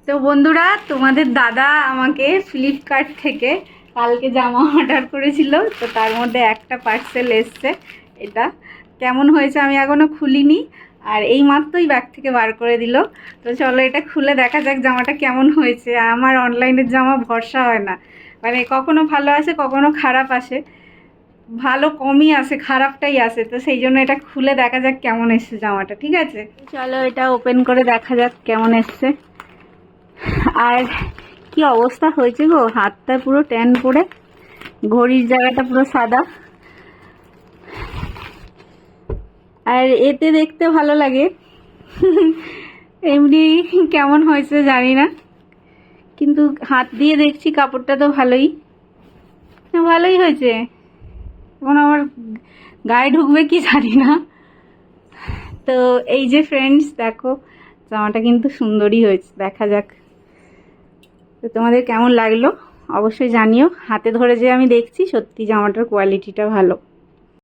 তো বন্ধুরা, তোমাদের দাদা আমাকে ফ্লিপকার্ট থেকে কালকে জামা অর্ডার করেছিল, তো তার মধ্যে একটা পার্সেল এসছে। এটা কেমন হয়েছে আমি এখনও খুলিনি, আর এই মাত্রই ব্যাগ থেকে বার করে দিল। তো চলো এটা খুলে দেখা যাক জামাটা কেমন হয়েছে। আমার অনলাইনের জামা ভরসা হয় না, মানে কখনো ভালো আসে কখনো খারাপ আসে, ভালো কমই আসে খারাপটাই আসে। তো সেই জন্য এটা খুলে দেখা যাক কেমন এসছে জামাটা। ঠিক আছে, চলো এটা ওপেন করে দেখা যাক কেমন এসছে। আর কি অবস্থা হয়েছে গো, হাতটা পুরো ট্যান পড়ে, ঘড়ির জায়গাটা পুরো সাদা। আর এতে দেখতে ভালো লাগে, এমনি কেমন হয়েছে জানি না, কিন্তু হাত দিয়ে দেখছি কাপড়টা তো ভালোই, ভালোই হয়েছে। এখন আমার গায়ে ঢুকবে কি জানি না। তো এই যে ফ্রেন্ডস দেখো, জামাটা কিন্তু সুন্দরই হয়েছে, দেখা যাক। তো তোমাদের কেমন লাগলো অবশ্যই জানিও। হাতে ধরে যে আমি দেখছি, সত্যি জামাটার কোয়ালিটিটা ভালো।